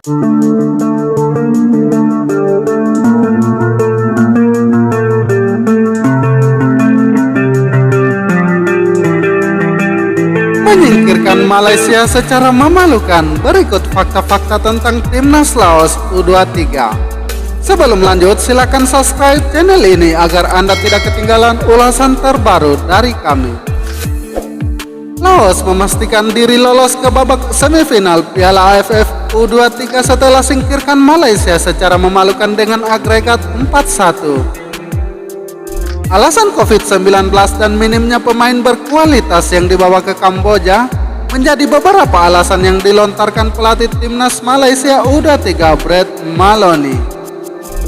Menyingkirkan Malaysia secara memalukan. Berikut fakta-fakta tentang Timnas Laos U23. Sebelum lanjut, silakan subscribe channel ini agar Anda tidak ketinggalan ulasan terbaru dari kami. Laos memastikan diri lolos ke babak semifinal Piala AFF U23 setelah singkirkan Malaysia secara memalukan dengan agregat 4-1. Alasan COVID-19 dan minimnya pemain berkualitas yang dibawa ke Kamboja menjadi beberapa alasan yang dilontarkan pelatih Timnas Malaysia U23 Brett Maloney.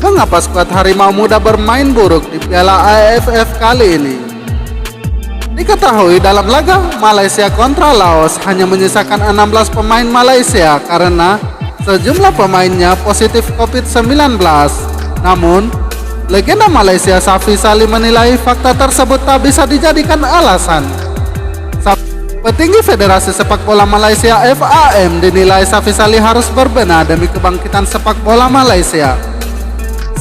Mengapa skuad Harimau Muda bermain buruk di Piala AFF kali ini? Diketahui dalam laga Malaysia kontra Laos hanya menyisakan 16 pemain Malaysia karena sejumlah pemainnya positif COVID-19. Namun, legenda Malaysia Safi Salih menilai fakta tersebut tak bisa dijadikan alasan. Petinggi Federasi Sepak Bola Malaysia FAM dinilai Safi Salih harus berbenah demi kebangkitan sepak bola Malaysia.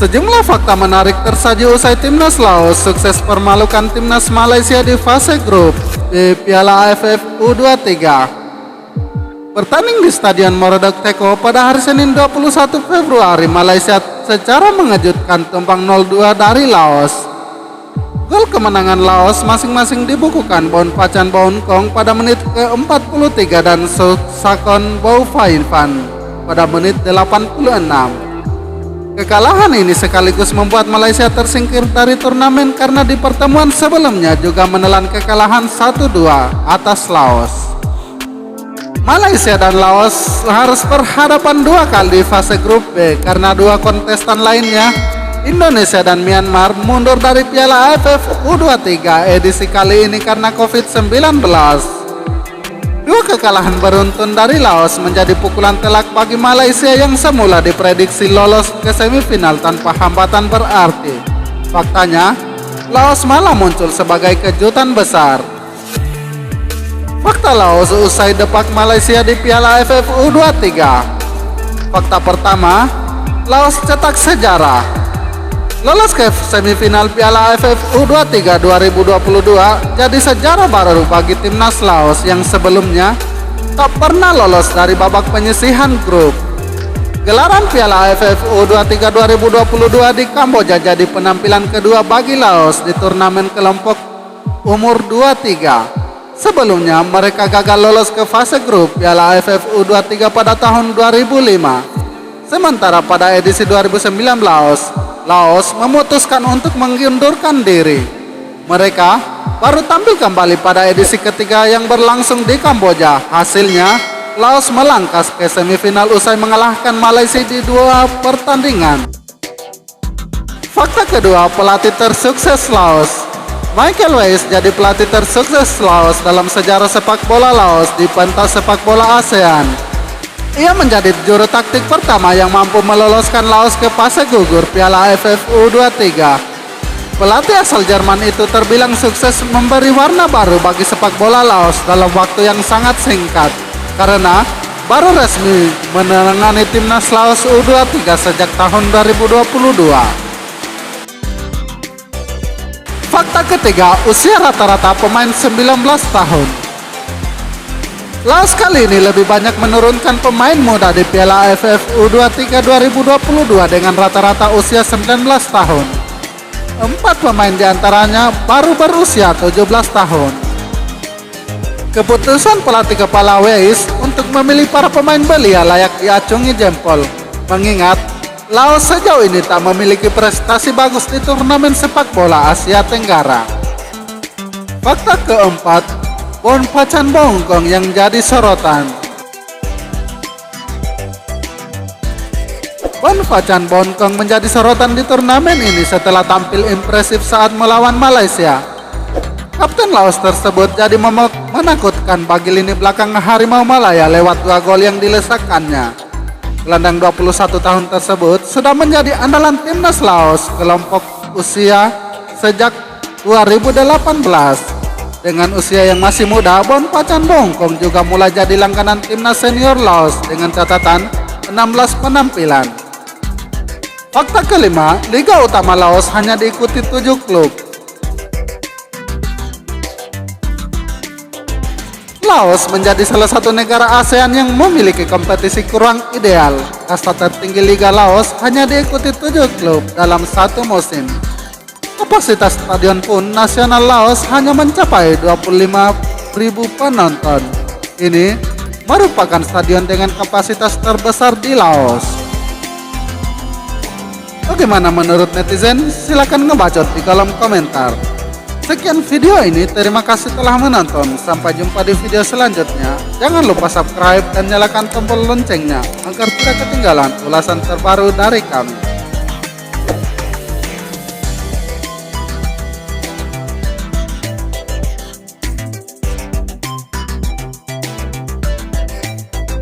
Sejumlah fakta menarik tersaji usai Timnas Laos sukses permalukan Timnas Malaysia di fase grup di Piala AFF U23. Bertanding di Stadion Morodok Teko pada hari Senin 21 Februari, Malaysia secara mengejutkan tumbang 0-2 dari Laos. Gol kemenangan Laos masing-masing dibukukan Bonpachan Bounkong pada menit ke-43 dan Suksakon Boufainfan pada menit 86. Kekalahan ini sekaligus membuat Malaysia tersingkir dari turnamen karena di pertemuan sebelumnya juga menelan kekalahan 1-2 atas Laos. Malaysia dan Laos harus berhadapan dua kali di fase grup B karena dua kontestan lainnya, Indonesia dan Myanmar, mundur dari Piala AFF U23 edisi kali ini karena COVID-19. Dua kekalahan beruntun dari Laos menjadi pukulan telak bagi Malaysia yang semula diprediksi lolos ke semifinal tanpa hambatan berarti. Faktanya, Laos malah muncul sebagai kejutan besar. Fakta Laos usai depak Malaysia di Piala AFF U23. Fakta pertama, Laos cetak sejarah. Lolos ke semifinal Piala AFF U23 2022 jadi sejarah baru bagi Timnas Laos yang sebelumnya tak pernah lolos dari babak penyisihan grup. Gelaran Piala AFF U23 2022 di Kamboja jadi penampilan kedua bagi Laos di turnamen kelompok umur 23. Sebelumnya mereka gagal lolos ke fase grup Piala AFF U23 pada tahun 2005. Sementara pada edisi 2019, Laos memutuskan untuk mengundurkan diri. Mereka baru tampil kembali pada edisi ketiga yang berlangsung di Kamboja. Hasilnya, Laos melangkah ke semifinal usai mengalahkan Malaysia di dua pertandingan. Fakta kedua, pelatih tersukses Laos. Michael Weiss jadi pelatih tersukses Laos dalam sejarah sepak bola Laos di pentas sepak bola ASEAN. Ia menjadi juru taktik pertama yang mampu meloloskan Laos ke fase gugur Piala AFF U23. Pelatih asal Jerman itu terbilang sukses memberi warna baru bagi sepak bola Laos dalam waktu yang sangat singkat, karena baru resmi menangani Timnas Laos U23 sejak tahun 2022. Fakta ketiga, usia rata-rata pemain 19 tahun. Laos kali ini lebih banyak menurunkan pemain muda di Piala AFF U23 2022 dengan rata-rata usia 19 tahun. 4 pemain diantaranya baru berusia 17 tahun. Keputusan pelatih kepala Weiss untuk memilih para pemain belia layak diacungi jempol, mengingat Laos sejauh ini tak memiliki prestasi bagus di turnamen sepak bola Asia Tenggara. Fakta keempat, Bonpachan Bounkong yang jadi sorotan. Bonpachan Bounkong menjadi sorotan di turnamen ini setelah tampil impresif saat melawan Malaysia. Kapten Laos tersebut jadi menakutkan bagi lini belakang Harimau Malaya lewat 2 gol yang dilesakannya. Gelandang 21 tahun tersebut sudah menjadi andalan Timnas Laos kelompok usia sejak 2018. Dengan usia yang masih muda, Bonpachan Bounkong juga mulai jadi langganan Timnas Senior Laos dengan catatan 16 penampilan. Fakta kelima, Liga Utama Laos hanya diikuti 7 klub. Laos menjadi salah satu negara ASEAN yang memiliki kompetisi kurang ideal. Kasta tertinggi Liga Laos hanya diikuti 7 klub dalam satu musim. Kapasitas stadion pun nasional Laos hanya mencapai 25.000 penonton. Ini merupakan stadion dengan kapasitas terbesar di Laos. Bagaimana menurut netizen? Silakan ngebacot di kolom komentar. Sekian video ini, terima kasih telah menonton. Sampai jumpa di video selanjutnya. Jangan lupa subscribe dan nyalakan tombol loncengnya agar tidak ketinggalan ulasan terbaru dari kami.